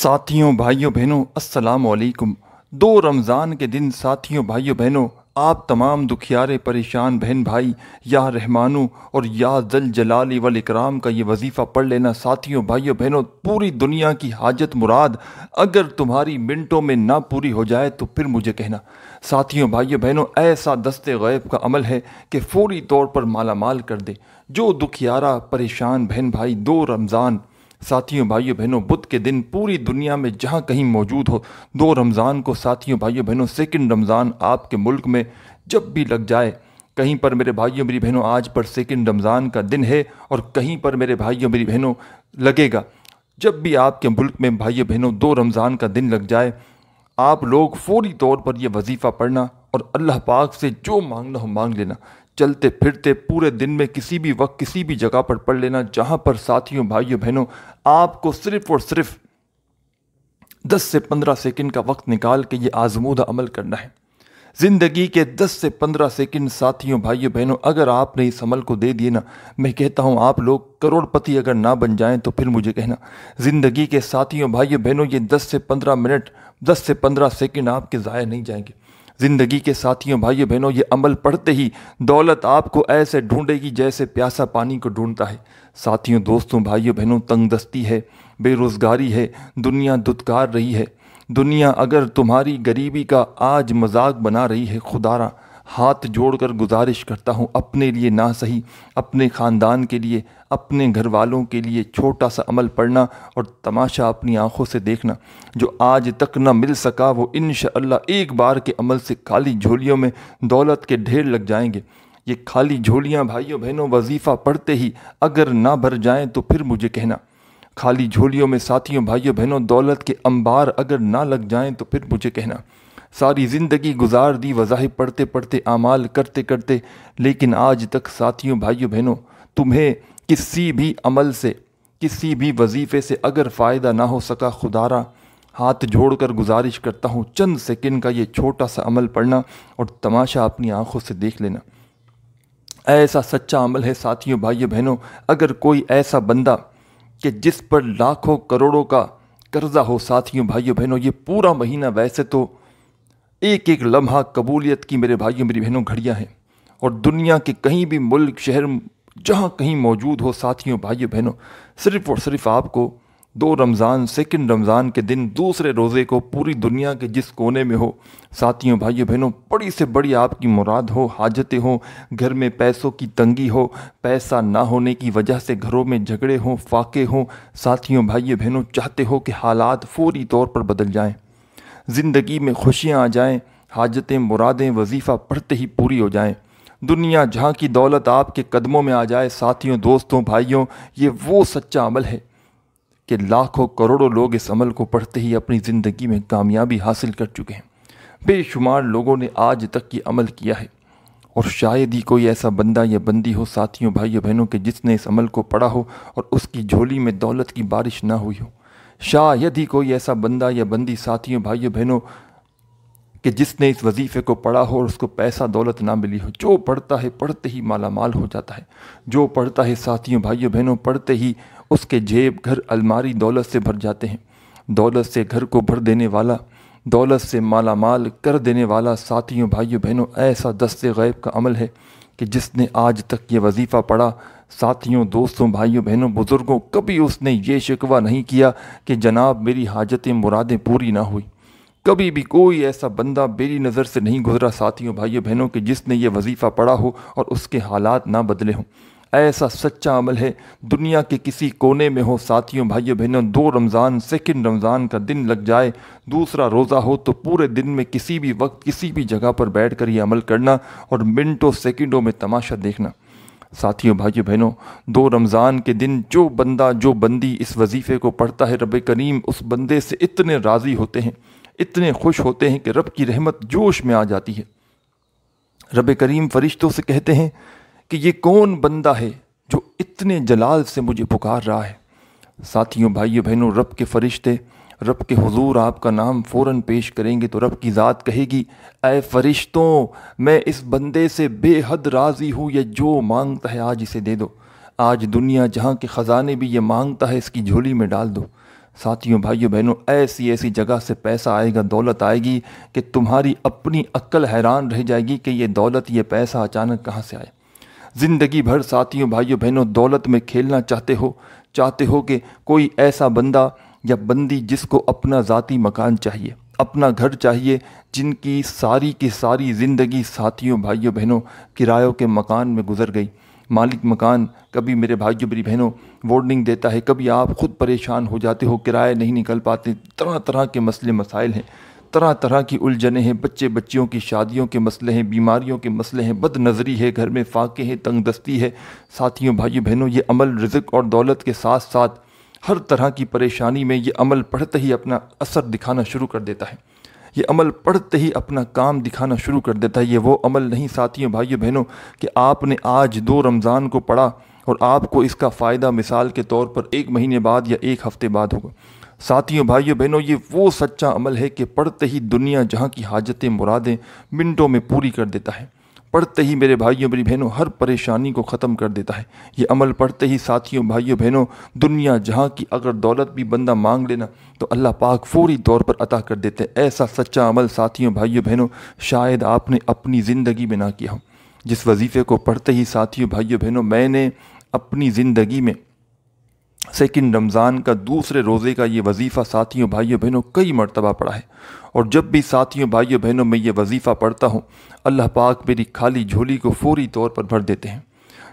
ساتھیوں بھائیوں بہنوں السلام علیکم۔ 2 رمضان کے دن ساتھیوں بھائیوں بہنوں آپ تمام دکھیارے پریشان بہن بھائی یا رحمانوں اور یا ذل جلال والاکرام کا یہ وظیفہ پڑھ لینا۔ ساتھیوں بھائیوں بہنوں پوری دنیا کی حاجت مراد اگر تمہاری منٹوں میں نہ پوری ہو جائے تو پھر مجھے کہنا۔ ساتھیوں بھائیوں بہنوں ایسا دست غیب کا عمل ہے کہ فوری طور پر مالا مال کر دے۔ جو دکھیارا پریشان بہن بھائی 2 رمضان ساتھیوں بھائیوں بہنوں بدھ کے دن پوری دنیا میں جہاں کہیں موجود ہو 2 رمضان کو ساتھیوں بھائیوں بہنوں سیکنڈ رمضان آپ کے ملک میں جب بھی لگ جائے، کہیں پر میرے بھائیوں میری بہنوں آج پر سیکنڈ رمضان کا دن ہے اور کہیں پر میرے بھائیوں میری بہنوں لگے گا، جب بھی آپ کے ملک میں بھائیوں بہنوں 2 رمضان کا دن لگ جائے آپ لوگ فوری طور پر یہ وظیفہ پڑھنا اور اللہ پاک سے جو مانگنا ہو مانگ لینا۔ چلتے پھرتے پورے دن میں کسی بھی وقت کسی بھی جگہ پر پڑھ لینا جہاں پر ساتھیوں بھائیوں بہنوں آپ کو صرف اور صرف 10 سے 15 سیکنڈ کا وقت نکال کے یہ آزمودہ عمل کرنا ہے۔ زندگی کے 10 سے 15 سیکنڈ ساتھیوں بھائیوں بہنوں اگر آپ نے اس عمل کو دے دیے نا، میں کہتا ہوں آپ لوگ کروڑ پتی اگر نہ بن جائیں تو پھر مجھے کہنا۔ زندگی کے ساتھیوں بھائیوں بہنوں یہ 10 سے 15 منٹ 10 سے 15 سیکنڈ آپ کے ضائع نہیں جائیں گے۔ زندگی کے ساتھیوں بھائیوں بہنوں یہ عمل پڑھتے ہی دولت آپ کو ایسے ڈھونڈے گی جیسے پیاسا پانی کو ڈھونڈتا ہے۔ ساتھیوں دوستوں بھائیوں بہنوں تنگ دستی ہے، بے روزگاری ہے، دنیا دھتکار رہی ہے۔ دنیا اگر تمہاری غریبی کا آج مذاق بنا رہی ہے، خدارا ہاتھ جوڑ کر گزارش کرتا ہوں اپنے لیے نہ صحیح اپنے خاندان کے لیے اپنے گھر والوں کے لیے چھوٹا سا عمل پڑھنا اور تماشا اپنی آنکھوں سے دیکھنا۔ جو آج تک نہ مل سکا وہ انشاءاللہ ایک بار کے عمل سے خالی جھولیوں میں دولت کے ڈھیر لگ جائیں گے۔ یہ خالی جھولیاں بھائیوں بہنوں وظیفہ پڑھتے ہی اگر نہ بھر جائیں تو پھر مجھے کہنا۔ خالی جھولیوں میں ساتھیوں بھائیوں بہنوں دولت کے انبار اگر نہ لگ جائیں تو پھر مجھے کہنا۔ ساری زندگی گزار دی وظائف پڑھتے پڑھتے اعمال کرتے کرتے، لیکن آج تک ساتھیوں بھائیوں بہنوں تمہیں کسی بھی عمل سے کسی بھی وظیفے سے اگر فائدہ نہ ہو سکا، خدارا ہاتھ جوڑ کر گزارش کرتا ہوں چند سیکنڈ کا یہ چھوٹا سا عمل پڑھنا اور تماشا اپنی آنکھوں سے دیکھ لینا۔ ایسا سچا عمل ہے ساتھیوں بھائیوں بہنوں اگر کوئی ایسا بندہ کہ جس پر لاکھوں کروڑوں کا قرضہ ہو، ساتھیوں بھائیوں بہنوں یہ پورا مہینہ ویسے تو ایک ایک لمحہ قبولیت کی میرے بھائیوں میری بہنوں گھڑیاں ہیں، اور دنیا کے کہیں بھی ملک شہر جہاں کہیں موجود ہو ساتھیوں بھائیوں بہنوں صرف اور صرف آپ کو 2 رمضان سیکنڈ رمضان کے دن دوسرے روزے کو پوری دنیا کے جس کونے میں ہو ساتھیوں بھائیوں بہنوں بڑی سے بڑی آپ کی مراد ہو، حاجتیں ہوں، گھر میں پیسوں کی تنگی ہو، پیسہ نہ ہونے کی وجہ سے گھروں میں جھگڑے ہوں، فاقے ہوں، ساتھیوں بھائیوں بہنوں چاہتے ہو کہ حالات فوری طور پر بدل جائیں، زندگی میں خوشیاں آ جائیں، حاجتیں مرادیں وظیفہ پڑھتے ہی پوری ہو جائیں، دنیا جہاں کی دولت آپ کے قدموں میں آ جائے، ساتھیوں دوستوں بھائیوں یہ وہ سچا عمل ہے کہ لاکھوں کروڑوں لوگ اس عمل کو پڑھتے ہی اپنی زندگی میں کامیابی حاصل کر چکے ہیں۔ بے شمار لوگوں نے آج تک یہ عمل کیا ہے، اور شاید ہی کوئی ایسا بندہ یا بندی ہو ساتھیوں بھائیوں بہنوں کہ جس نے اس عمل کو پڑھا ہو اور اس کی جھولی میں دولت کی بارش نہ ہوئی ہو۔ شاید ہی کوئی ایسا بندہ یا بندی ساتھیوں بھائیوں بہنوں کہ جس نے اس وظیفے کو پڑھا ہو اور اس کو پیسہ دولت نہ ملی ہو۔ جو پڑھتا ہے پڑھتے ہی مالا مال ہو جاتا ہے، جو پڑھتا ہے ساتھیوں بھائیوں بہنوں پڑھتے ہی اس کے جیب گھر الماری دولت سے بھر جاتے ہیں۔ دولت سے گھر کو بھر دینے والا، دولت سے مالا مال کر دینے والا ساتھیوں بھائیوں بہنوں ایسا دست غیب کا عمل ہے کہ جس نے آج تک یہ وظیفہ پڑھا ساتھیوں دوستوں بھائیوں بہنوں بزرگوں کبھی اس نے یہ شکوہ نہیں کیا کہ جناب میری حاجتیں مرادیں پوری نہ ہوئی۔ کبھی بھی کوئی ایسا بندہ میری نظر سے نہیں گزرا ساتھیوں بھائیوں بہنوں کہ جس نے یہ وظیفہ پڑھا ہو اور اس کے حالات نہ بدلے ہوں۔ ایسا سچا عمل ہے دنیا کے کسی کونے میں ہو ساتھیوں بھائیوں بہنوں 2 رمضان سیکنڈ رمضان کا دن لگ جائے، دوسرا روزہ ہو تو پورے دن میں کسی بھی وقت کسی بھی جگہ پر بیٹھ کر یہ عمل کرنا اور منٹوں سیکنڈوں میں تماشا دیکھنا۔ ساتھیوں بھائیوں بہنوں 2 رمضان کے دن جو بندہ جو بندی اس وظیفے کو پڑھتا ہے رب کریم اس بندے سے اتنے راضی ہوتے ہیں، اتنے خوش ہوتے ہیں کہ رب کی رحمت جوش میں آ جاتی ہے۔ رب کریم فرشتوں سے کہتے ہیں کہ یہ کون بندہ ہے جو اتنے جلال سے مجھے پکار رہا ہے۔ ساتھیوں بھائیوں بہنوں رب کے فرشتے رب کے حضور آپ کا نام فوراً پیش کریں گے تو رب کی ذات کہے گی اے فرشتوں میں اس بندے سے بے حد راضی ہوں، یہ جو مانگتا ہے آج اسے دے دو۔ آج دنیا جہاں کے خزانے بھی یہ مانگتا ہے اس کی جھولی میں ڈال دو۔ ساتھیوں بھائیوں بہنوں، ایسی ایسی جگہ سے پیسہ آئے گا، دولت آئے گی کہ تمہاری اپنی عقل حیران رہ جائے گی کہ یہ دولت، یہ پیسہ اچانک کہاں سے آئے۔ زندگی بھر ساتھیوں بھائیوں بہنوں دولت میں کھیلنا چاہتے ہو کہ کوئی ایسا بندہ یا بندی جس کو اپنا ذاتی مکان چاہیے، اپنا گھر چاہیے، جن کی ساری زندگی ساتھیوں بھائیوں بہنوں کرایوں کے مکان میں گزر گئی۔ مالک مکان کبھی میرے بھائیوں میری بہنوں وارننگ دیتا ہے، کبھی آپ خود پریشان ہو جاتے ہو، کرایہ نہیں نکل پاتے، طرح طرح کے مسئلے مسائل ہیں، طرح طرح کی الجھنیں ہیں، بچیوں کی شادیوں کے مسئلے ہیں، بیماریوں کے مسئلے ہیں، بد نظری ہے، گھر میں فاقے ہیں، تنگ دستی ہے۔ ساتھیوں بھائیوں بہنوں، یہ عمل رزق اور دولت کے ساتھ ساتھ ہر طرح کی پریشانی میں یہ عمل پڑھتے ہی اپنا اثر دکھانا شروع کر دیتا ہے، یہ عمل پڑھتے ہی اپنا کام دکھانا شروع کر دیتا ہے۔ یہ وہ عمل نہیں ساتھیوں بھائیوں بہنوں کہ آپ نے آج 2 رمضان کو پڑھا اور آپ کو اس کا فائدہ مثال کے طور پر 1 مہینے بعد یا 1 ہفتے بعد ہوگا۔ ساتھیوں بھائیوں بہنوں، یہ وہ سچا عمل ہے کہ پڑھتے ہی دنیا جہاں کی حاجتیں مرادیں منٹوں میں پوری کر دیتا ہے، پڑھتے ہی میرے بھائیوں میری بہنوں ہر پریشانی کو ختم کر دیتا ہے۔ یہ عمل پڑھتے ہی ساتھیوں بھائیوں بہنوں دنیا جہاں کی اگر دولت بھی بندہ مانگ لینا تو اللہ پاک فوری طور پر عطا کر دیتے ہیں۔ ایسا سچا عمل ساتھیوں بھائیوں بہنوں شاید آپ نے اپنی زندگی میں نہ کیا ہو، جس وظیفے کو پڑھتے ہی ساتھیوں بھائیوں بہنوں میں نے اپنی زندگی میں سیکنڈ رمضان کا دوسرے روزے کا یہ وظیفہ ساتھیوں بھائیوں بہنوں کئی مرتبہ پڑھا ہے، اور جب بھی ساتھیوں بھائیوں بہنوں میں یہ وظیفہ پڑھتا ہوں اللہ پاک میری خالی جھولی کو فوری طور پر بھر دیتے ہیں۔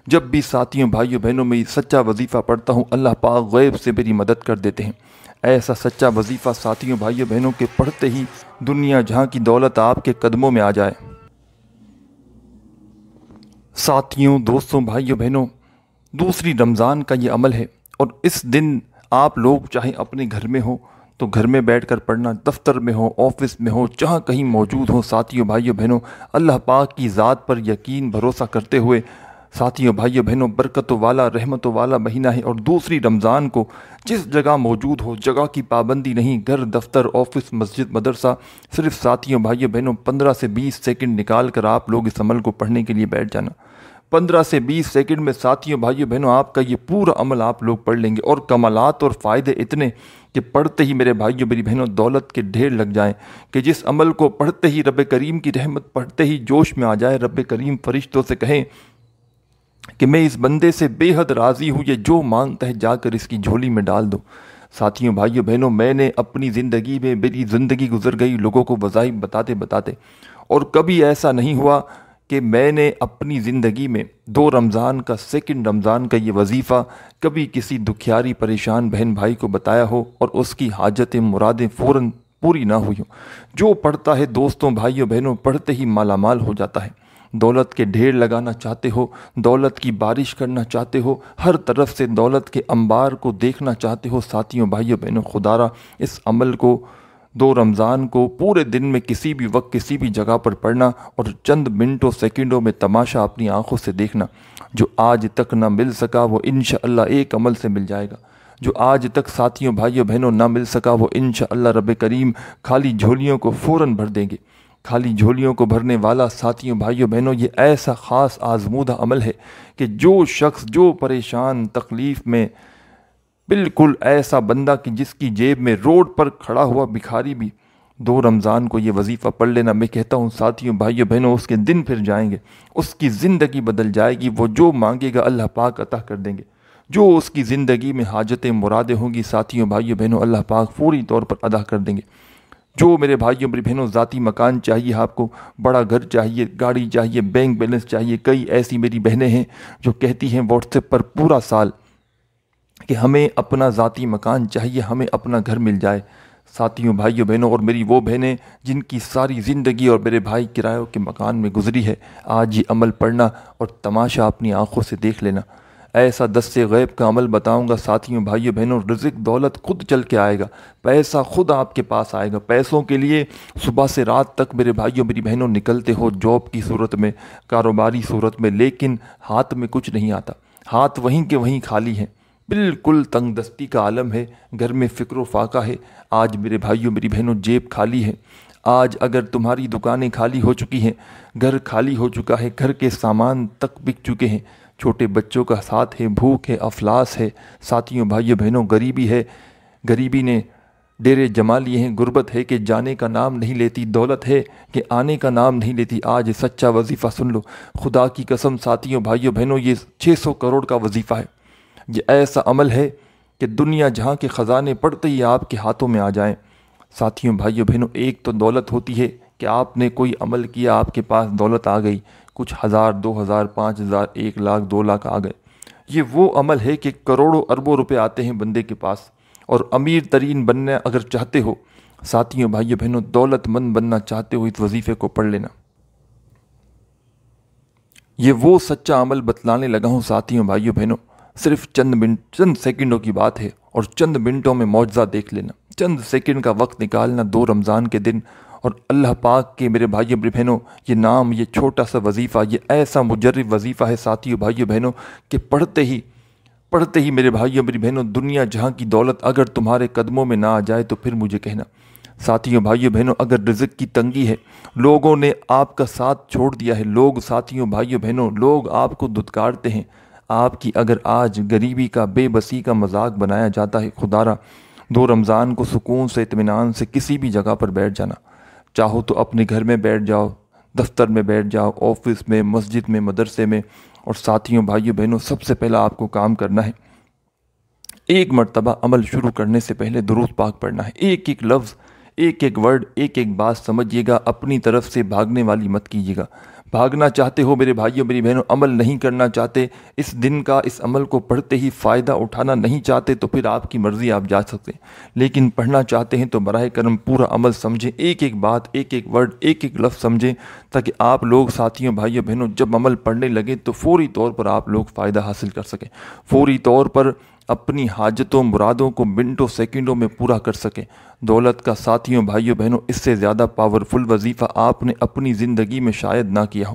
جب بھی ساتھیوں بھائیوں بہنوں میں یہ سچا وظیفہ پڑھتا ہوں اللہ پاک غیب سے میری مدد کر دیتے ہیں۔ ایسا سچا وظیفہ ساتھیوں بھائیوں بہنوں کے پڑھتے ہی دنیا جہاں کی دولت آپ کے قدموں میں آ جائے۔ ساتھیوں، دوستوں، بھائیوں بہنوں، دوسری رمضان کا یہ عمل ہے، اور اس دن آپ لوگ چاہے اپنے گھر میں ہو تو گھر میں بیٹھ کر پڑھنا، دفتر میں ہو، آفس میں ہو، جہاں کہیں موجود ہو ساتھیوں بھائیوں بہنوں اللہ پاک کی ذات پر یقین بھروسہ کرتے ہوئے ساتھیوں بھائیوں بہنوں برکتوں والا رحمتوں والا مہینہ ہے، اور دوسری رمضان کو جس جگہ موجود ہو، جگہ کی پابندی نہیں، گھر، دفتر، آفس، مسجد، مدرسہ، صرف ساتھیوں بھائیوں بہنوں 15 سے 20 سیکنڈ نکال کر آپ لوگ اس عمل کو پڑھنے کے لیے بیٹھ جانا۔ 15 سے 20 سیکنڈ میں ساتھیوں بھائیوں بہنوں آپ کا یہ پورا عمل آپ لوگ پڑھ لیں گے، اور کمالات اور فائدے اتنے کہ پڑھتے ہی میرے بھائیوں میری بہنوں دولت کے ڈھیر لگ جائیں، کہ جس عمل کو پڑھتے ہی رب کریم کی رحمت پڑھتے ہی جوش میں آ جائے، رب کریم فرشتوں سے کہیں کہ میں اس بندے سے بے حد راضی ہوں، یہ جو مانگتا ہے جا کر اس کی جھولی میں ڈال دو۔ ساتھیوں بھائیوں بہنوں میں نے اپنی زندگی میں میری زندگی گزر گئی لوگوں کو وظائف بتاتے، اور کبھی ایسا نہیں ہوا کہ میں نے اپنی زندگی میں 2 رمضان کا سیکنڈ رمضان کا یہ وظیفہ کبھی کسی دکھیاری پریشان بہن بھائی کو بتایا ہو اور اس کی حاجتیں مرادیں فوراً پوری نہ ہوئی ہوں۔ جو پڑھتا ہے دوستوں بھائیوں بہنوں پڑھتے ہی مالا مال ہو جاتا ہے۔ دولت کے ڈھیر لگانا چاہتے ہو، دولت کی بارش کرنا چاہتے ہو، ہر طرف سے دولت کے انبار کو دیکھنا چاہتے ہو ساتھیوں بھائیوں بہنوں خدارا اس عمل کو 2 رمضان کو پورے دن میں کسی بھی وقت کسی بھی جگہ پر پڑھنا، اور چند منٹوں سیکنڈوں میں تماشا اپنی آنکھوں سے دیکھنا۔ جو آج تک نہ مل سکا وہ انشاءاللہ ایک عمل سے مل جائے گا، جو آج تک ساتھیوں بھائیوں بہنوں نہ مل سکا وہ انشاءاللہ رب کریم خالی جھولیوں کو فوراً بھر دیں گے۔ خالی جھولیوں کو بھرنے والا ساتھیوں بھائیوں بہنوں یہ ایسا خاص آزمودہ عمل ہے کہ جو شخص جو پریشان تکلیف میں بالکل ایسا بندہ کہ جس کی جیب میں روڈ پر کھڑا ہوا بھکاری بھی 2 رمضان کو یہ وظیفہ پڑھ لینا، میں کہتا ہوں ساتھیوں بھائیوں بہنوں اس کے دن پھر جائیں گے، اس کی زندگی بدل جائے گی، وہ جو مانگے گا اللہ پاک عطا کر دیں گے، جو اس کی زندگی میں حاجتیں مرادیں ہوں گی ساتھیوں بھائیوں بہنوں اللہ پاک فوری طور پر ادا کر دیں گے۔ جو میرے بھائیوں میری بہنوں ذاتی مکان چاہیے، آپ کو بڑا گھر چاہیے، گاڑی چاہیے، بینک بیلنس چاہیے، کئی ایسی میری بہنیں ہیں جو کہتی ہیں واٹس ایپ پر پورا سال کہ ہمیں اپنا ذاتی مکان چاہیے، ہمیں اپنا گھر مل جائے۔ ساتھیوں بھائیوں بہنوں اور میری وہ بہنیں جن کی ساری زندگی اور میرے بھائی کرایوں کے مکان میں گزری ہے، آج یہ عمل پڑھنا اور تماشا اپنی آنکھوں سے دیکھ لینا۔ ایسا دست غیب کا عمل بتاؤں گا ساتھیوں بھائیوں بہنوں، رزق دولت خود چل کے آئے گا، پیسہ خود آپ کے پاس آئے گا۔ پیسوں کے لیے صبح سے رات تک میرے بھائیوں میری بہنوں نکلتے ہو جاب کی صورت میں، کاروباری صورت میں، لیکن ہاتھ میں کچھ نہیں آتا، ہاتھ وہیں کے وہیں خالی ہیں، بالکل تنگ دستی کا عالم ہے، گھر میں فکر و فاقہ ہے۔ آج میرے بھائیوں میری بہنوں جیب خالی ہے، آج اگر تمہاری دکانیں خالی ہو چکی ہیں، گھر خالی ہو چکا ہے، گھر کے سامان تک بک چکے ہیں، چھوٹے بچوں کا ساتھ ہے، بھوک ہے، افلاس ہے، ساتھیوں بھائیوں بہنوں غریبی ہے، غریبی نے ڈیرے جما لیے ہیں، غربت ہے کہ جانے کا نام نہیں لیتی، دولت ہے کہ آنے کا نام نہیں لیتی۔ آج سچا وظیفہ سن لو، خدا کی قسم ساتھیوں بھائیوں بہنوں، یہ 600 کروڑ کا وظیفہ ہے۔ یہ ایسا عمل ہے کہ دنیا جہاں کے خزانے پڑتے ہی آپ کے ہاتھوں میں آ جائیں۔ ساتھیوں بھائیوں بہنوں، ایک تو دولت ہوتی ہے کہ آپ نے کوئی عمل کیا، آپ کے پاس دولت آ گئی، کچھ ہزار، 2000، 5000، 1 لاکھ، 2 لاکھ آ گئے۔ یہ وہ عمل ہے کہ کروڑوں اربوں روپے آتے ہیں بندے کے پاس، اور امیر ترین بننا اگر چاہتے ہو، ساتھیوں بھائیوں بہنوں، دولت مند بننا چاہتے ہو، اس وظیفے کو پڑھ لینا۔ یہ وہ سچا عمل بتلانے لگا ہوں ساتھیوں بھائیوں بہنوں، صرف چند سیکنڈوں کی بات ہے، اور چند منٹوں میں معجزہ دیکھ لینا۔ چند سیکنڈ کا وقت نکالنا 2 رمضان کے دن، اور اللہ پاک کے میرے بھائیوں بہنوں، یہ نام، یہ چھوٹا سا وظیفہ، یہ ایسا مجرب وظیفہ ہے ساتھیوں بھائیوں بہنوں کہ پڑھتے ہی میرے بھائیوں میری بہنوں، دنیا جہاں کی دولت اگر تمہارے قدموں میں نہ آ جائے تو پھر مجھے کہنا۔ ساتھیوں بھائیوں بہنوں، اگر رزق کی تنگی ہے، لوگوں نے آپ کا ساتھ چھوڑ دیا ہے، لوگ ساتھیوں بھائیوں بہنوں، لوگ آپ کو دھتکارتے ہیں، آپ کی اگر آج غریبی کا، بے بسی کا مذاق بنایا جاتا ہے، خدا را 2 رمضان کو سکون سے، اطمینان سے کسی بھی جگہ پر بیٹھ جانا۔ چاہو تو اپنے گھر میں بیٹھ جاؤ، دفتر میں بیٹھ جاؤ، آفس میں، مسجد میں، مدرسے میں، اور ساتھیوں بھائیوں بہنوں، سب سے پہلا آپ کو کام کرنا ہے، ایک مرتبہ عمل شروع کرنے سے پہلے درود پاک پڑھنا ہے۔ ایک ایک لفظ، ایک ایک ورڈ، ایک ایک بات سمجھیے گا، اپنی طرف سے بھاگنے والی مت کیجیے گا۔ بھاگنا چاہتے ہو میرے بھائیوں میری بہنوں، عمل نہیں کرنا چاہتے، اس دن کا، اس عمل کو پڑھتے ہی فائدہ اٹھانا نہیں چاہتے، تو پھر آپ کی مرضی، آپ جا سکتے ہیں۔ لیکن پڑھنا چاہتے ہیں تو براہ کرم پورا عمل سمجھیں، ایک ایک بات، ایک ایک ورڈ، ایک ایک لفظ سمجھیں، تاکہ آپ لوگ ساتھیوں بھائیوں بہنوں جب عمل پڑھنے لگے تو فوری طور پر آپ لوگ فائدہ حاصل کر سکیں، فوری طور پر اپنی حاجتوں، مرادوں کو منٹوں، سیکنڈوں میں پورا کر سکیں۔ دولت کا ساتھیوں بھائیوں بہنوں اس سے زیادہ پاورفل وظیفہ آپ نے اپنی زندگی میں شاید نہ کیا ہو،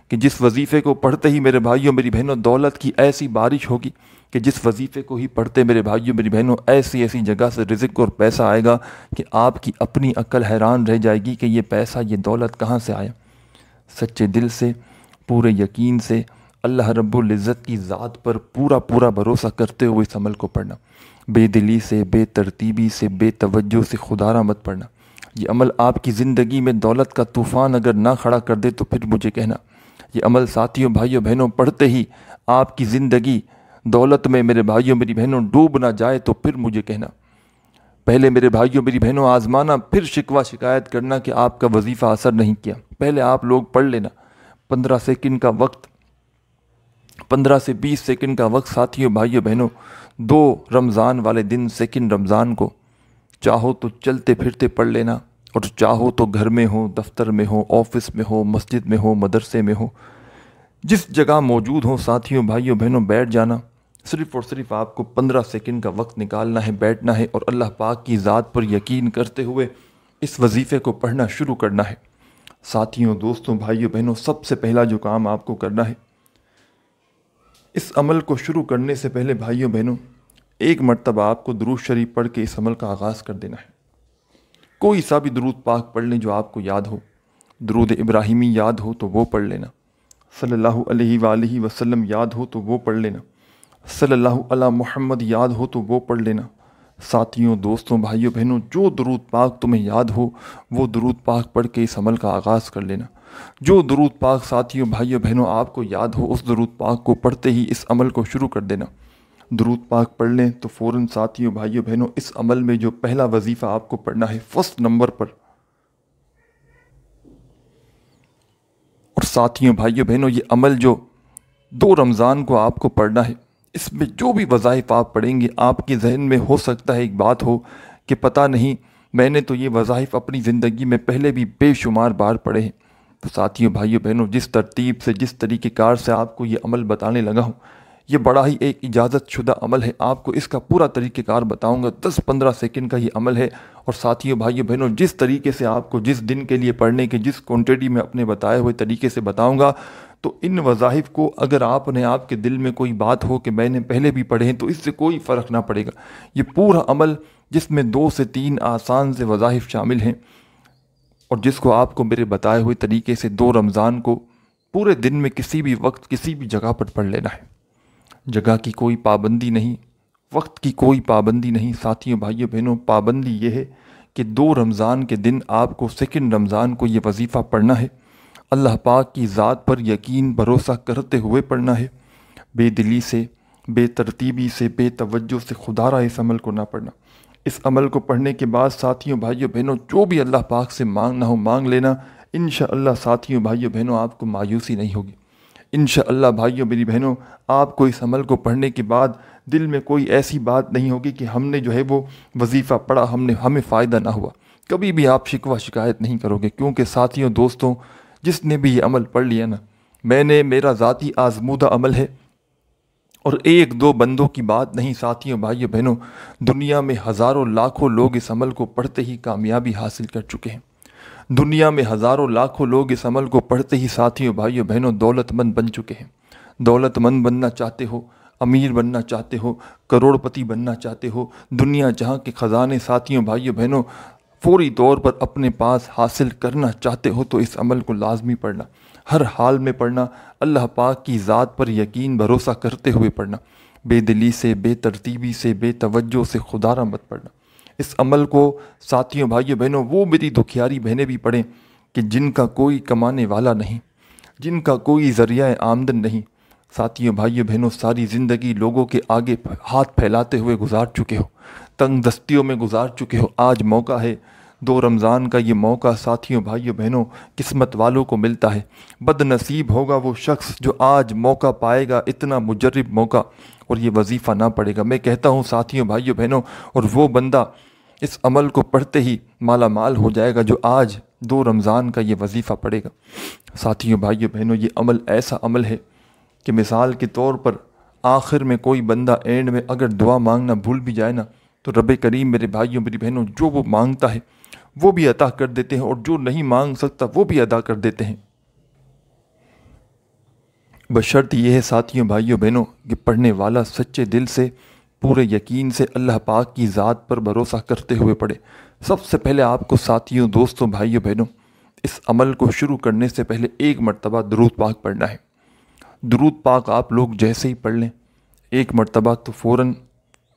کہ جس وظیفے کو پڑھتے ہی میرے بھائیوں میری بہنوں دولت کی ایسی بارش ہوگی، کہ جس وظیفے کو ہی پڑھتے میرے بھائیوں میری بہنوں ایسی جگہ سے رزق اور پیسہ آئے گا کہ آپ کی اپنی عقل حیران رہ جائے گی کہ یہ پیسہ، یہ دولت کہاں سے آیا۔ سچے دل سے، پورے یقین سے، اللہ رب العزت کی ذات پر پورا بھروسہ کرتے ہوئے اس عمل کو پڑھنا، بے دلی سے، بے ترتیبی سے، بے توجہ سے، خدا را مت پڑھنا۔ یہ عمل آپ کی زندگی میں دولت کا طوفان اگر نہ کھڑا کر دے تو پھر مجھے کہنا۔ یہ عمل ساتھیوں بھائیوں بہنوں پڑھتے ہی آپ کی زندگی دولت میں میرے بھائیوں میری بہنوں ڈوب نہ جائے تو پھر مجھے کہنا۔ پہلے میرے بھائیوں میری بہنوں آزمانا، پھر شکوہ شکایت کرنا کہ آپ کا وظیفہ اثر نہیں کیا۔ پہلے آپ لوگ پڑھ لینا، 15 سیکنڈ کا وقت، 15 سے 20 سیکنڈ کا وقت ساتھیوں بھائیوں بہنوں، 2 رمضان والے دن، سیکنڈ رمضان کو چاہو تو چلتے پھرتے پڑھ لینا، اور چاہو تو گھر میں ہو، دفتر میں ہو، آفس میں ہو، مسجد میں ہو، مدرسے میں ہو، جس جگہ موجود ہو ساتھیوں بھائیوں بہنوں بیٹھ جانا۔ صرف اور صرف آپ کو 15 سیکنڈ کا وقت نکالنا ہے، بیٹھنا ہے، اور اللہ پاک کی ذات پر یقین کرتے ہوئے اس وظیفے کو پڑھنا شروع کرنا ہے۔ ساتھیوں، دوستوں، بھائیوں بہنوں، سب سے پہلا جو کام آپ کو کرنا ہے، اس عمل کو شروع کرنے سے پہلے بھائیوں بہنوں، ایک مرتبہ آپ کو درود شریف پڑھ کے اس عمل کا آغاز کر دینا ہے۔ کوئی سا بھی درود پاک پڑھ لیں جو آپ کو یاد ہو، درود ابراہیمی یاد ہو تو وہ پڑھ لینا، صلی اللہ علیہ وآلہ وسلم یاد ہو تو وہ پڑھ لینا، صلی اللہ علی محمد یاد ہو تو وہ پڑھ لینا۔ ساتھیوں، دوستوں، بھائیوں بہنوں، جو درود پاک تمہیں یاد ہو وہ درود پاک پڑھ کے اس عمل کا آغاز کر لینا۔ جو درود پاک ساتھیوں بھائیوں بہنوں آپ کو یاد ہو، اس درود پاک کو پڑھتے ہی اس عمل کو شروع کر دینا۔ درود پاک پڑھ لیں تو فوراً ساتھیوں بھائیوں بہنوں اس عمل میں جو پہلا وظیفہ آپ کو پڑھنا ہے، فرسٹ نمبر پر، اور ساتھیوں بھائیوں بہنوں یہ عمل جو 2 رمضان کو آپ کو پڑھنا ہے، اس میں جو بھی وظائف آپ پڑھیں گے، آپ کے ذہن میں ہو سکتا ہے ایک بات ہو کہ پتہ نہیں، میں نے تو یہ وظائف اپنی زندگی میں پہلے بھی بے شمار بار پڑھے ہیں۔ تو ساتھیوں بھائیوں بہنوں، جس ترتیب سے، جس طریقہ کار سے آپ کو یہ عمل بتانے لگا ہوں، یہ بڑا ہی ایک اجازت شدہ عمل ہے۔ آپ کو اس کا پورا طریقہ کار بتاؤں گا، 10-15 سیکنڈ کا یہ عمل ہے، اور ساتھیوں بھائیوں بہنوں جس طریقے سے آپ کو جس دن کے لیے پڑھنے کے جس کوانٹٹی میں اپنے بتائے ہوئے طریقے سے بتاؤں گا، تو ان وظائف کو اگر آپ نے، آپ کے دل میں کوئی بات ہو کہ میں نے پہلے بھی پڑھے ہیں، تو اس سے کوئی فرق نہ پڑے گا۔ یہ پورا عمل جس میں 2 سے 3 آسان سے وظائف شامل ہیں، اور جس کو آپ کو میرے بتائے ہوئے طریقے سے 2 رمضان کو پورے دن میں کسی بھی وقت، کسی بھی جگہ پر پڑھ لینا ہے۔ جگہ کی کوئی پابندی نہیں، وقت کی کوئی پابندی نہیں ساتھیوں بھائیوں بہنوں، پابندی یہ ہے کہ 2 رمضان کے دن آپ کو سیکنڈ رمضان کو یہ وظیفہ پڑھنا ہے، اللہ پاک کی ذات پر یقین بھروسہ کرتے ہوئے پڑھنا ہے، بے دلی سے، بے ترتیبی سے، بے توجہ سے خدا را اس عمل کو نہ پڑھنا۔ اس عمل کو پڑھنے کے بعد ساتھیوں بھائیوں بہنوں جو بھی اللہ پاک سے مانگنا ہو مانگ لینا، انشاءاللہ ساتھیوں بھائیوں بہنوں آپ کو مایوسی نہیں ہوگی۔ انشاءاللہ بھائیوں میری بہنوں آپ کو اس عمل کو پڑھنے کے بعد دل میں کوئی ایسی بات نہیں ہوگی کہ ہم نے جو ہے وہ وظیفہ پڑھا ہمیں فائدہ نہ ہوا۔ کبھی بھی آپ شکوہ شکایت نہیں کرو گے، کیونکہ ساتھیوں دوستوں جس نے بھی یہ عمل پڑھ لیا نا، میرا ذاتی آزمودہ عمل ہے اور 1-2 بندوں کی بات نہیں ساتھیوں بھائیوں بہنوں، دنیا میں ہزاروں لاکھوں لوگ اس عمل کو پڑھتے ہی کامیابی حاصل کر چکے ہیں۔ دنیا میں ہزاروں لاکھوں لوگ اس عمل کو پڑھتے ہی ساتھیوں بھائیوں بہنوں دولت مند بن چکے ہیں۔ دولت مند بننا چاہتے ہو، امیر بننا چاہتے ہو، کروڑ پتی بننا چاہتے ہو، دنیا جہاں کے خزانے ساتھیوں بھائیوں بہنوں فوری طور پر اپنے پاس حاصل کرنا چاہتے ہو تو اس عمل کو لازمی پڑھنا، ہر حال میں پڑھنا، اللہ پاک کی ذات پر یقین بھروسہ کرتے ہوئے پڑھنا، بے دلی سے، بے ترتیبی سے، بے توجہ سے خدا را مت پڑھنا۔ اس عمل کو ساتھیوں بھائیوں بہنوں وہ میری دکھیاری بہنیں بھی پڑھیں کہ جن کا کوئی کمانے والا نہیں، جن کا کوئی ذریعہ آمدن نہیں، ساتھیوں بھائیوں بہنوں ساری زندگی لوگوں کے آگے ہاتھ پھیلاتے ہوئے گزار چکے ہو، تنگ دستیوں میں گزار چکے ہو، آج موقع ہے 2 رمضان کا یہ موقع ساتھیوں بھائیوں بہنوں قسمت والوں کو ملتا ہے۔ بد نصیب ہوگا وہ شخص جو آج موقع پائے گا، اتنا مجرب موقع، اور یہ وظیفہ نہ پڑے گا۔ میں کہتا ہوں ساتھیوں بھائیوں بہنوں، اور وہ بندہ اس عمل کو پڑھتے ہی مالا مال ہو جائے گا جو آج 2 رمضان کا یہ وظیفہ پڑھے گا۔ ساتھیوں بھائیوں بہنوں یہ عمل ایسا عمل ہے کہ مثال کے طور پر آخر میں کوئی بندہ اینڈ میں اگر دعا مانگنا بھول بھی جائے نا تو رب کریم میرے بھائیوں میری بہنوں جو وہ مانگتا ہے وہ بھی عطا کر دیتے ہیں، اور جو نہیں مانگ سکتا وہ بھی ادا کر دیتے ہیں، بشرط یہ ہے ساتھیوں بھائیوں بہنوں کہ پڑھنے والا سچے دل سے، پورے یقین سے اللہ پاک کی ذات پر بھروسہ کرتے ہوئے پڑھے۔ سب سے پہلے آپ کو ساتھیوں دوستوں بھائیوں بہنوں اس عمل کو شروع کرنے سے پہلے 1 مرتبہ درود پاک پڑھنا ہے۔ درود پاک آپ لوگ جیسے ہی پڑھ لیں 1 مرتبہ تو فوراً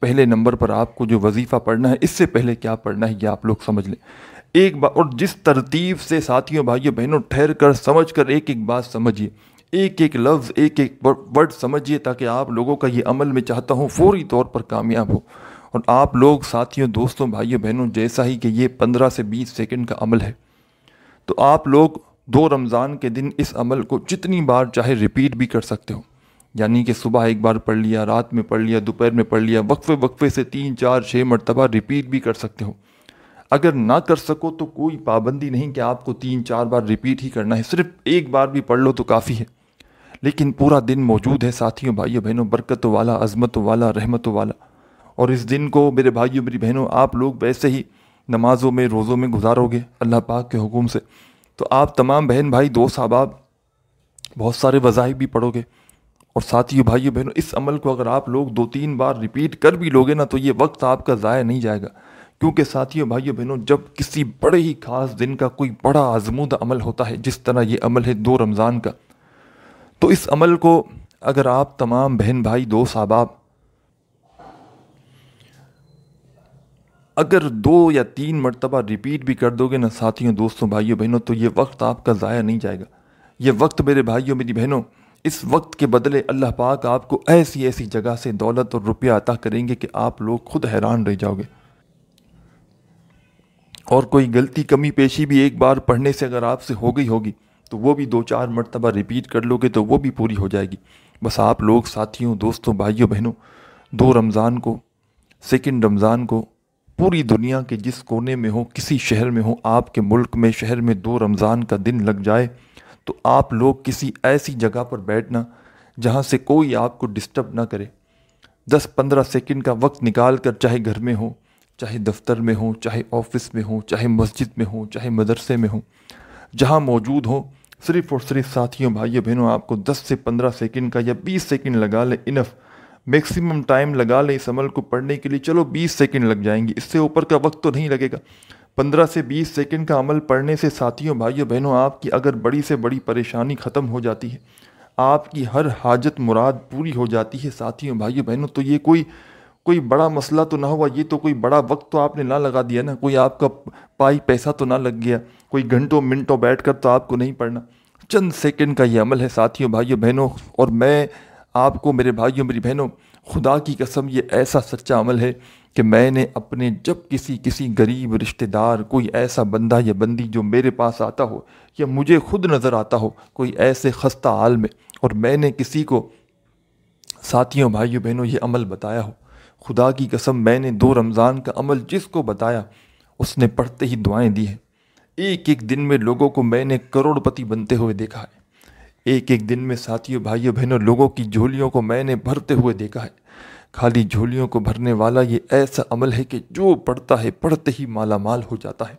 پہلے نمبر پر آپ کو جو وظیفہ پڑھنا ہے، اس سے پہلے کیا پڑھنا ہے یہ آپ لوگ سمجھ لیں ایک بار، اور جس ترتیب سے ساتھیوں بھائیوں بہنوں ٹھہر کر سمجھ کر ایک بات سمجھیے، ایک لفظ ایک ورڈ سمجھیے، تاکہ آپ لوگوں کا یہ عمل میں چاہتا ہوں فوری طور پر کامیاب ہو۔ اور آپ لوگ ساتھیوں دوستوں بھائیوں بہنوں جیسا ہی کہ یہ 15 سے 20 سیکنڈ کا عمل ہے، تو آپ لوگ 2 رمضان کے دن اس عمل کو جتنی بار چاہے ریپیٹ بھی کر سکتے ہو، یعنی کہ صبح 1 بار پڑھ لیا، رات میں پڑھ لیا، دوپہر میں پڑھ لیا، وقفے سے 3 4 6 مرتبہ ریپیٹ بھی کر سکتے ہو۔ اگر نہ کر سکو تو کوئی پابندی نہیں کہ آپ کو 3 4 بار ریپیٹ ہی کرنا ہے، صرف 1 بار بھی پڑھ لو تو کافی ہے، لیکن پورا دن موجود ہے ساتھیوں بھائیوں بہنوں، برکتوں والا، عظمتوں والا، رحمتوں والا، اور اس دن کو میرے بھائیوں میری بہنوں آپ لوگ ویسے ہی نمازوں میں روزوں میں گزارو گے اللہ پاک کے حکم سے، تو آپ تمام بہن بھائی دوست احباب بہت سارے وظائف بھی پڑھو گے، اور ساتھیوں بھائیوں بہنوں اس عمل کو اگر آپ لوگ 2-3 بار ریپیٹ کر بھی لوگے نا تو یہ وقت آپ کا ضائع نہیں جائے گا، کیونکہ ساتھیوں بھائیوں بہنوں جب کسی بڑے ہی خاص دن کا کوئی بڑا آزمودہ عمل ہوتا ہے، جس طرح یہ عمل ہے 2 رمضان کا، تو اس عمل کو اگر آپ تمام بہن بھائی دوست احباب اگر 2 یا 3 مرتبہ ریپیٹ بھی کر دو گے نا ساتھیوں دوستوں بھائیوں بہنوں، تو یہ وقت آپ کا ضائع نہیں جائے گا۔ یہ وقت میرے بھائیوں میری بہنوں، اس وقت کے بدلے اللہ پاک آپ کو ایسی جگہ سے دولت اور روپیہ عطا کریں گے کہ آپ لوگ خود حیران رہ جاؤ گے۔ اور کوئی غلطی کمی پیشی بھی 1 بار پڑھنے سے اگر آپ سے ہو گئی ہوگی تو وہ بھی 2-4 مرتبہ ریپیٹ کر لو گے تو وہ بھی پوری ہو جائے گی۔ بس آپ لوگ ساتھیوں دوستوں بھائیوں بہنوں 2 رمضان کو، سیکنڈ رمضان کو، پوری دنیا کے جس کونے میں ہو، کسی شہر میں ہو، آپ کے ملک میں شہر میں 2 رمضان کا دن لگ جائے تو آپ لوگ کسی ایسی جگہ پر بیٹھنا جہاں سے کوئی آپ کو ڈسٹرب نہ کرے، 10-15 سیکنڈ کا وقت نکال کر، چاہے گھر میں ہو، چاہے دفتر میں ہو، چاہے آفس میں ہو، چاہے مسجد میں ہو، چاہے مدرسے میں ہو، جہاں موجود ہو، صرف اور صرف ساتھیوں بھائیوں بہنوں آپ کو 10 سے 15 سیکنڈ کا یا 20 سیکنڈ لگا لیں، انف میکسیمم ٹائم لگا لیں اس عمل کو پڑھنے کے لیے، چلو 20 سیکنڈ لگ جائیں گے، اس سے اوپر کا وقت تو نہیں لگے گا۔ 15 سے 20 سیکنڈ کا عمل پڑھنے سے ساتھیوں بھائیوں بہنوں آپ کی اگر بڑی سے بڑی پریشانی ختم ہو جاتی ہے، آپ کی ہر حاجت مراد پوری ہو جاتی ہے ساتھیوں بھائیوں بہنوں، تو یہ کوئی بڑا مسئلہ تو نہ ہوا، یہ تو کوئی بڑا وقت تو آپ نے نہ لگا دیا نا، کوئی آپ کا پائی پیسہ تو نہ لگ گیا، کوئی گھنٹوں منٹوں بیٹھ کر تو آپ کو نہیں پڑھنا، چند سیکنڈ کا یہ عمل ہے ساتھیوں بھائیوں بہنوں۔ اور میں آپ کو میرے بھائیوں میری بہنوں، خدا کی قسم یہ ایسا سچا عمل ہے کہ میں نے اپنے جب کسی غریب رشتہ دار، کوئی ایسا بندہ یا بندی جو میرے پاس آتا ہو یا مجھے خود نظر آتا ہو کوئی ایسے خستہ حال میں، اور میں نے کسی کو ساتھیوں بھائیوں بہنوں یہ عمل بتایا ہو، خدا کی قسم میں نے 2 رمضان کا عمل جس کو بتایا اس نے پڑھتے ہی دعائیں دی ہیں۔ ایک ایک دن میں لوگوں کو میں نے کروڑ پتی بنتے ہوئے دیکھا ہے، ایک ایک دن میں ساتھیوں بھائیوں بہنوں لوگوں کی جھولیوں کو میں نے بھرتے ہوئے دیکھا ہے۔ خالی جھولیوں کو بھرنے والا یہ ایسا عمل ہے کہ جو پڑھتا ہے پڑھتے ہی مالا مال ہو جاتا ہے۔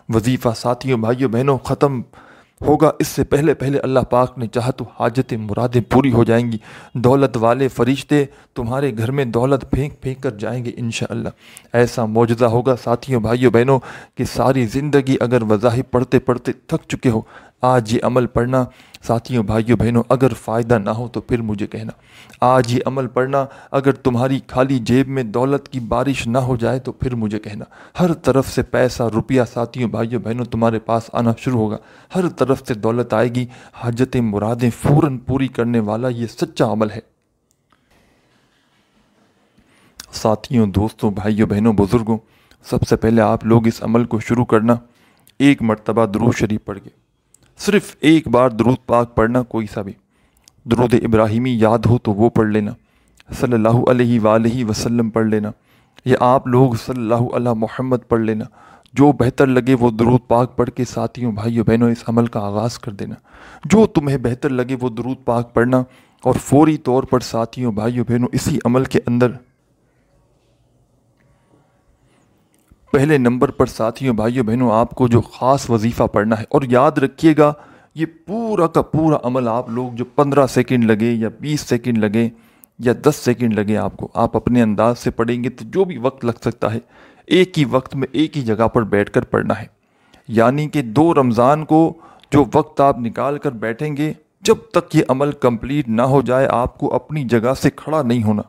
وظیفہ ساتھیوں بھائیوں بہنوں ختم ہوگا اس سے پہلے اللہ پاک نے چاہا تو حاجتیں مرادیں پوری ہو جائیں گی، دولت والے فرشتے تمہارے گھر میں دولت پھینک پھینک کر جائیں گے انشاءاللہ۔ ایسا معجزہ ہوگا ساتھیوں بھائیوں بہنوں کہ ساری زندگی اگر وظائف پڑھتے پڑھتے تھک چکے ہو، آج یہ عمل پڑھنا ساتھیوں بھائیوں بہنوں، اگر فائدہ نہ ہو تو پھر مجھے کہنا۔ آج یہ عمل پڑھنا، اگر تمہاری خالی جیب میں دولت کی بارش نہ ہو جائے تو پھر مجھے کہنا۔ ہر طرف سے پیسہ روپیہ ساتھیوں بھائیوں بہنوں تمہارے پاس آنا شروع ہوگا، ہر طرف سے دولت آئے گی، حاجتیں مرادیں فوراً پوری کرنے والا یہ سچا عمل ہے۔ ساتھیوں دوستوں بھائیوں بہنوں بزرگوں، سب سے پہلے آپ لوگ اس عمل کو شروع کرنا، ایک مرتبہ درود شریف پڑھ کے، صرف ایک بار درود پاک پڑھنا، کوئی سا بھی درود ابراہیمی یاد ہو تو وہ پڑھ لینا، صلی اللہ علیہ وآلہ وسلم پڑھ لینا، یا آپ لوگ صلی اللہ علیہ محمد پڑھ لینا، جو بہتر لگے وہ درود پاک پڑھ کے ساتھیوں بھائیوں بہنوں اس عمل کا آغاز کر دینا۔ جو تمہیں بہتر لگے وہ درود پاک پڑھنا، اور فوری طور پر ساتھیوں بھائیوں بہنوں اسی عمل کے اندر پہلے نمبر پر ساتھیوں بھائیوں بہنوں آپ کو جو خاص وظیفہ پڑھنا ہے، اور یاد رکھیے گا یہ پورا کا پورا عمل آپ لوگ جو 15 سیکنڈ لگے یا 20 سیکنڈ لگے یا 10 سیکنڈ لگے آپ کو، آپ اپنے انداز سے پڑھیں گے تو جو بھی وقت لگ سکتا ہے ایک ہی وقت میں ایک ہی جگہ پر بیٹھ کر پڑھنا ہے۔ یعنی کہ 2 رمضان کو جو وقت آپ نکال کر بیٹھیں گے، جب تک یہ عمل کمپلیٹ نہ ہو جائے آپ کو اپنی جگہ سے کھڑا نہیں ہونا،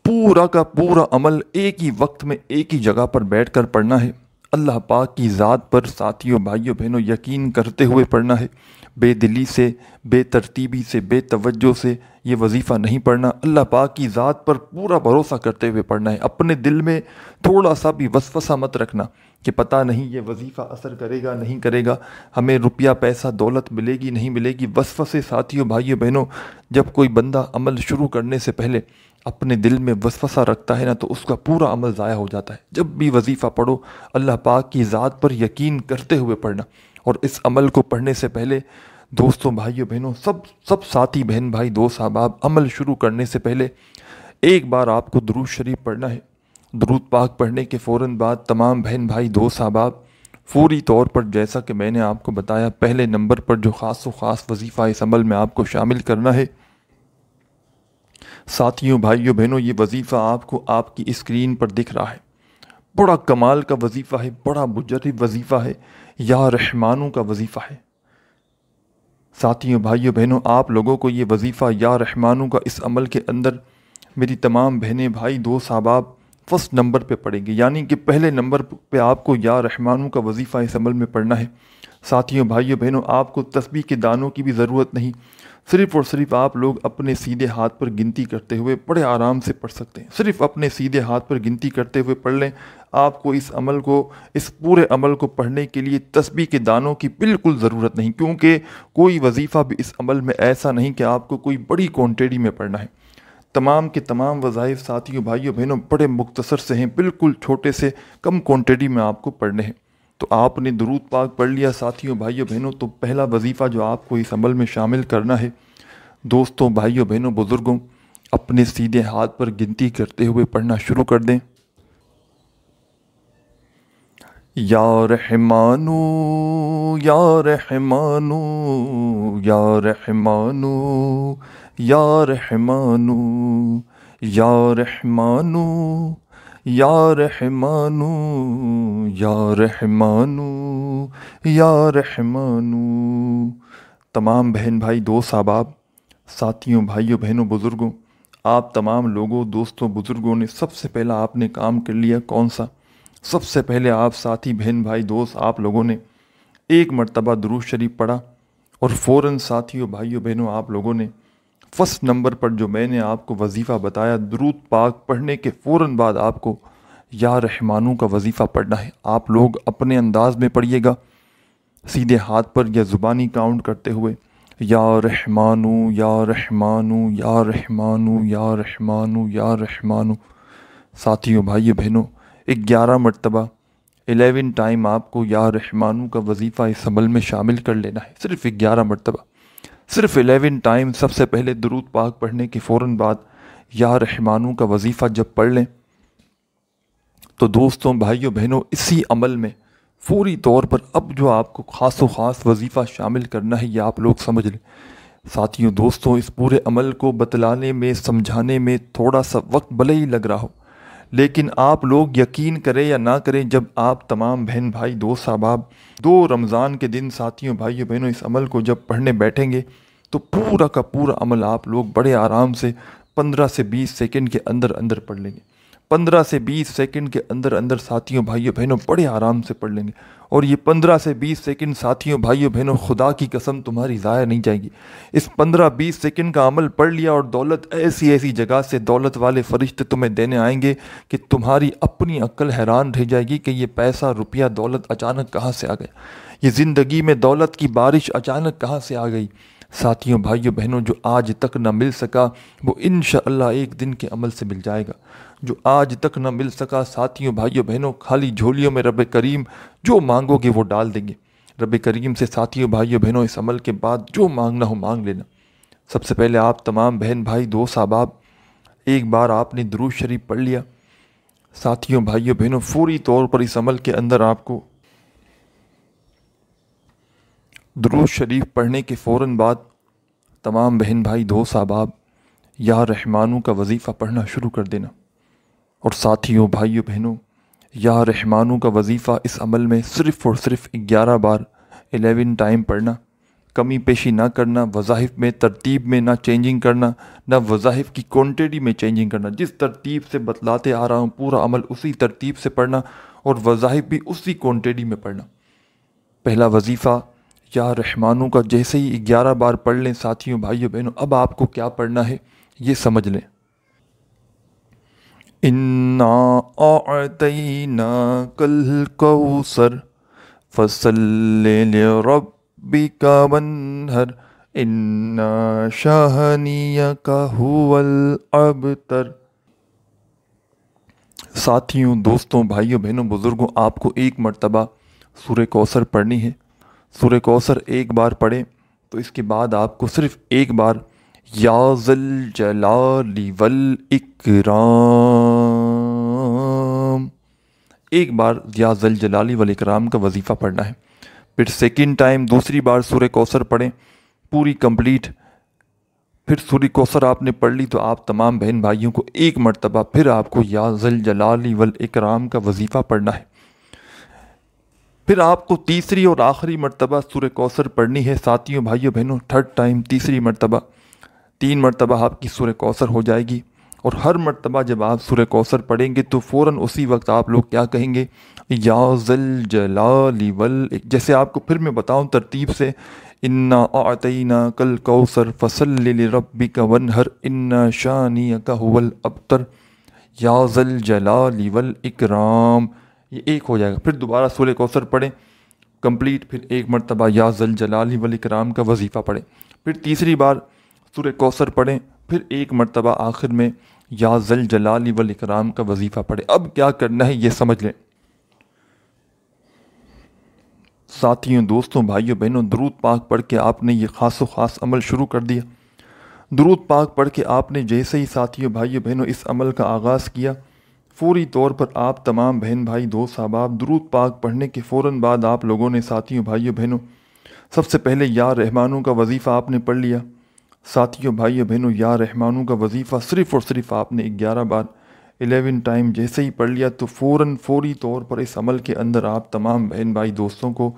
پورا کا پورا عمل ایک ہی وقت میں ایک ہی جگہ پر بیٹھ کر پڑھنا ہے۔ اللہ پاک کی ذات پر ساتھیوں بھائیوں بہنوں یقین کرتے ہوئے پڑھنا ہے، بے دلی سے، بے ترتیبی سے، بے توجہ سے یہ وظیفہ نہیں پڑھنا، اللہ پاک کی ذات پر پورا بھروسہ کرتے ہوئے پڑھنا ہے۔ اپنے دل میں تھوڑا سا بھی وسوسہ مت رکھنا کہ پتہ نہیں یہ وظیفہ اثر کرے گا نہیں کرے گا، ہمیں روپیہ پیسہ دولت ملے گی نہیں ملے گی، وسوسے ساتھیوں بھائیوں بہنوں جب کوئی بندہ عمل شروع کرنے سے پہلے اپنے دل میں وسوسہ رکھتا ہے نا تو اس کا پورا عمل ضائع ہو جاتا ہے۔ جب بھی وظیفہ پڑھو اللہ پاک کی ذات پر یقین کرتے ہوئے پڑھنا، اور اس عمل کو پڑھنے سے پہلے دوستوں بھائیوں بہنوں سب ساتھی بہن بھائی دوست احباب، عمل شروع کرنے سے پہلے ایک بار آپ کو درود شریف پڑھنا ہے۔ درود پاک پڑھنے کے فوراً بعد تمام بہن بھائی دوست احباب فوری طور پر جیسا کہ میں نے آپ کو بتایا پہلے نمبر پر جو خاص و خاص وظیفہ اس عمل میں آپ کو شامل کرنا ہے، ساتھیوں بھائیوں بہنوں یہ وظیفہ آپ کو آپ کی اسکرین پر دکھ رہا ہے، بڑا کمال کا وظیفہ ہے، بڑا مجرب وظیفہ ہے، یا رحمانوں کا وظیفہ ہے۔ ساتھیوں بھائیوں بہنوں آپ لوگوں کو یہ وظیفہ یا رحمانوں کا اس عمل کے اندر میری تمام بہنیں بھائی دوست احباب فرسٹ نمبر پہ پڑھیں گے، یعنی کہ پہلے نمبر پہ آپ کو یا رحمانوں کا وظیفہ اس عمل میں پڑھنا ہے۔ ساتھیوں بھائیوں بہنوں آپ کو تسبیح کے دانوں کی بھی ضرورت نہیں، صرف اور صرف آپ لوگ اپنے سیدھے ہاتھ پر گنتی کرتے ہوئے بڑے آرام سے پڑھ سکتے ہیں، صرف اپنے سیدھے ہاتھ پر گنتی کرتے ہوئے پڑھ لیں۔ آپ کو اس پورے عمل کو پڑھنے کے لیے تسبیح کے دانوں کی بالکل ضرورت نہیں، کیونکہ کوئی وظیفہ بھی اس عمل میں ایسا نہیں کہ آپ کو کوئی بڑی کوانٹٹی میں پڑھنا ہے۔ تمام کے تمام وظائف ساتھیوں بھائیوں بہنوں بڑے مختصر سے ہیں، بالکل چھوٹے سے کم کوانٹٹی میں آپ کو پڑھنے ہیں۔ تو آپ نے درود پاک پڑھ لیا ساتھیوں بھائیوں بہنوں، تو پہلا وظیفہ جو آپ کو اس عمل میں شامل کرنا ہے دوستوں بھائیوں بہنوں بزرگوں، اپنے سیدھے ہاتھ پر گنتی کرتے ہوئے پڑھنا شروع کر دیں۔ یا رحمانو یا رحمانو یا رحمانو یا رحمانو یا رحمانو یا رحمانو یا رحمانو یا رحمانو۔ تمام بہن بھائی دوست احباب ساتھیوں بھائیوں بہنوں بزرگوں آپ تمام لوگوں، دوستوں، بزرگوں نے سب سے پہلا آپ نے کام کر لیا کون سا؟ سب سے پہلے آپ ساتھی، بہن، بھائی، دوست، آپ لوگوں نے ایک مرتبہ درود شریف پڑھا، اور فوراً ساتھیوں، بھائیوں، بہنوں، آپ لوگوں نے فرسٹ نمبر پر جو میں نے آپ کو وظیفہ بتایا، درود پاک پڑھنے کے فوراً بعد آپ کو یا رحمانوں کا وظیفہ پڑھنا ہے۔ آپ لوگ اپنے انداز میں پڑھیے گا، سیدھے ہاتھ پر یا زبانی کاؤنٹ کرتے ہوئے، یا رحمانو یا رحمانو یا رحمانو یا رحمانو یا رحمانو۔ ساتھیوں، بھائیوں، بہنوں، 11 مرتبہ 11 ٹائم آپ کو یا رحمانو کا وظیفہ اس عمل میں شامل کر لینا ہے، صرف 11 مرتبہ، صرف 11 ٹائم۔ سب سے پہلے درود پاک پڑھنے کے فوراً بعد یا رحمانو کا وظیفہ جب پڑھ لیں تو دوستوں، بھائیوں، بہنوں، اسی عمل میں فوری طور پر اب جو آپ کو خاص و خاص وظیفہ شامل کرنا ہے یہ آپ لوگ سمجھ لیں۔ ساتھیوں، دوستوں، اس پورے عمل کو بتلانے میں، سمجھانے میں تھوڑا سا وقت بھلے ہی لگ رہا ہو، لیکن آپ لوگ یقین کریں یا نہ کریں، جب آپ تمام بہن بھائی، دوست احباب 2 رمضان کے دن ساتھیوں، بھائیوں، بہنوں، اس عمل کو جب پڑھنے بیٹھیں گے تو پورا کا پورا عمل آپ لوگ بڑے آرام سے 15 سے 20 سیکنڈ کے اندر اندر پڑھ لیں گے۔ 15 سے 20 سیکنڈ کے اندر اندر ساتھیوں، بھائیوں، بہنوں، بڑے آرام سے پڑھ لیں گے۔ اور یہ 15 سے 20 سیکنڈ ساتھیوں، بھائیوں، بہنوں، خدا کی قسم تمہاری ضائع نہیں جائے گی۔ اس 15-20 سیکنڈ کا عمل پڑھ لیا اور دولت ایسی ایسی جگہ سے دولت والے فرشتے تمہیں دینے آئیں گے کہ تمہاری اپنی عقل حیران رہ جائے گی کہ یہ پیسہ، روپیہ، دولت اچانک کہاں سے آ گیا، یہ زندگی میں دولت کی بارش اچانک کہاں سے آ گئی۔ ساتھیوں، بھائیوں، بہنوں، جو آج تک نہ مل سکا وہ انشاءاللہ ایک دن کے عمل سے مل جائے گا۔ جو آج تک نہ مل سکا ساتھیوں، بھائیوں، بہنوں، خالی جھولیوں میں رب کریم جو مانگو گے وہ ڈال دیں گے۔ رب کریم سے ساتھیوں، بھائیوں، بہنوں، اس عمل کے بعد جو مانگنا ہو مانگ لینا۔ سب سے پہلے آپ تمام بہن بھائی، دوست احباب، ایک بار آپ نے درود شریف پڑھ لیا۔ ساتھیوں، بھائیوں، بہنوں، فوری طور پر اس عمل کے اندر آپ کو درود شریف پڑھنے کے فوراً بعد تمام بہن بھائی، دوست احباب یا رحمانوں کا وظیفہ پڑھنا شروع کر دینا۔ اور ساتھیوں، بھائیوں، بہنوں، یا رحمانوں کا وظیفہ اس عمل میں صرف اور صرف 11 بار 11 ٹائم پڑھنا، کمی پیشی نہ کرنا، وظائف میں ترتیب میں نہ چینجنگ کرنا، نہ وظائف کی کوانٹٹی میں چینجنگ کرنا۔ جس ترتیب سے بتلاتے آ رہا ہوں پورا عمل اسی ترتیب سے پڑھنا، اور وظائف بھی اسی کوانٹٹی میں پڑھنا۔ پہلا وظیفہ یا رحمانوں کا جیسے ہی 11 بار پڑھ لیں ساتھیوں، بھائیوں، بہنوں، اب آپ کو کیا پڑھنا ہے یہ سمجھ لیں۔ اِنَّا أَعْطَيْنَاكَ الْكَوْثَرَ فَصَلِّ لِرَبِّكَ وَانْحَرْ إِنَّ شَانِئَكَ هُوَ الْأَبْتَرُ۔ ساتھیوں، دوستوں، بھائیوں، بہنوں، بزرگوں، آپ کو ایک مرتبہ سورہ کوثر پڑھنی ہے۔ سورہ کوثر ایک بار پڑھیں تو اس کے بعد آپ کو صرف ایک بار یا ذل جلال والاکرام، ایک بار یا ذل جلالی والاکرام کا وظیفہ پڑھنا ہے۔ پھر سیکنڈ ٹائم دوسری بار سورہ کوثر پڑھیں پوری کمپلیٹ۔ پھر سورہ کوثر آپ نے پڑھ لی تو آپ تمام بہن بھائیوں کو ایک مرتبہ پھر آپ کو یا ذل جلال والاکرام کا وظیفہ پڑھنا ہے۔ پھر آپ کو تیسری اور آخری مرتبہ سورہ کوثر پڑھنی ہے ساتھیوں، بھائیوں، بہنوں، تھرڈ ٹائم، تیسری مرتبہ، 3 مرتبہ آپ کی سورہ کوثر ہو جائے گی۔ اور ہر مرتبہ جب آپ سورہ کوثر پڑھیں گے تو فوراً اسی وقت آپ لوگ کیا کہیں گے؟ یا ذل جلال جیسے آپ کو پھر میں بتاؤں ترتیب سے، اِنَّا أَعْطَيْنَاكَ الْكَوْثَرَ فَصَلِّ لِرَبِّكَ وَانْحَرْ إِنَّ شَانِئَكَ هُوَ الْأَبْتَرُ، یا ذل جلال والاکرام، یہ ایک ہو جائے گا۔ پھر دوبارہ سورہ کوثر پڑھیں کمپلیٹ، پھر ایک مرتبہ یا ذل جلال والاکرام کا وظیفہ پڑھیں، پھر تیسری بار سورہ کوثر پڑھیں، پھر ایک مرتبہ آخر میں یا ذل جلال والاکرام کا وظیفہ پڑھیں۔ اب کیا کرنا ہے یہ سمجھ لیں۔ ساتھیوں، دوستوں، بھائیوں، بہنوں، درود پاک پڑھ کے آپ نے یہ خاص و خاص عمل شروع کر دیا۔ درود پاک پڑھ کے آپ نے جیسے ہی ساتھیوں، بھائیوں، بہنوں، اس عمل کا آغاز کیا، فوری طور پر آپ تمام بہن بھائی، دوست احباب، درود پاک پڑھنے کے فوراً بعد آپ لوگوں نے ساتھیوں، بھائیوں، بہنوں، سب سے پہلے یا رحمانوں کا وظیفہ آپ نے پڑھ لیا۔ ساتھیوں، بھائیوں، بہنوں، یا رحمانوں کا وظیفہ صرف اور صرف آپ نے 11 بار 11 ٹائم جیسے ہی پڑھ لیا تو فوری طور پر اس عمل کے اندر آپ تمام بہن بھائی، دوستوں کو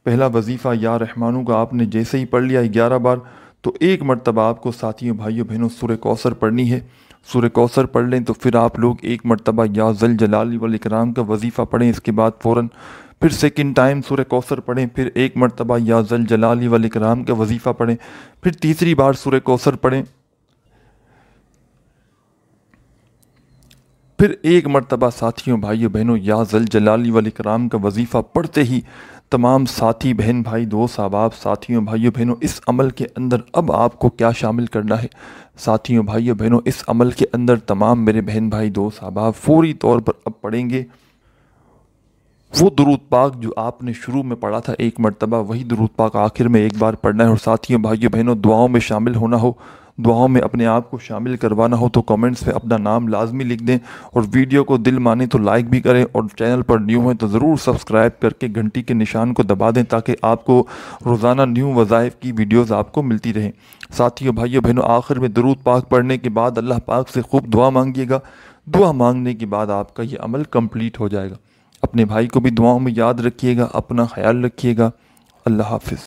پہلا وظیفہ یا رحمانوں کا آپ نے جیسے ہی پڑھ لیا 11 بار تو ایک مرتبہ آپ کو ساتھیوں، بھائیوں، بہنوں، سورہ کوثر پڑھنی ہے۔ سورہ کوثر پڑھ لیں تو پھر آپ لوگ ایک مرتبہ یا ذل جلال والاکرام کا وظیفہ پڑھیں، اس کے بعد فوراً پھر سیکنڈ ٹائم سورہ کوثر پڑھیں، پھر ایک مرتبہ یا ذل جلال والاکرام کا وظیفہ پڑھیں، پھر تیسری بار سورہ کوثر پڑھیں، پھر ایک مرتبہ ساتھیوں بھائیوں بہنوں یا ذل جلال والاکرام کا وظیفہ پڑھتے ہی تمام ساتھی بہن بھائی دوست احباب ساتھیوں بھائیوں بہنوں اس عمل کے اندر اب آپ کو کیا شامل کرنا ہے؟ ساتھیوں بھائیوں بہنوں اس عمل کے اندر تمام میرے بہن بھائی دوست احباب فوری طور پر اب پڑھیں گے وہ درود پاک جو آپ نے شروع میں پڑھا تھا ایک مرتبہ، وہی درود پاک آخر میں ایک بار پڑھنا ہے۔ اور ساتھیوں بھائیوں بہنوں دعاؤں میں شامل ہونا ہو، دعاؤں میں اپنے آپ کو شامل کروانا ہو تو کمنٹس میں اپنا نام لازمی لکھ دیں، اور ویڈیو کو دل مانے تو لائک بھی کریں، اور چینل پر نیو ہیں تو ضرور سبسکرائب کر کے گھنٹی کے نشان کو دبا دیں تاکہ آپ کو روزانہ نیو وظائف کی ویڈیوز آپ کو ملتی رہیں۔ ساتھیوں بھائیوں بہنوں آخر میں درود پاک پڑھنے کے بعد اللہ پاک سے خوب دعا مانگیے گا، دعا مانگنے کے بعد آپ کا یہ عمل کمپلیٹ ہو جائے گا۔ اپنے بھائی کو بھی دعاؤں میں یاد رکھیے گا، اپنا خیال رکھیے گا۔ اللہ حافظ۔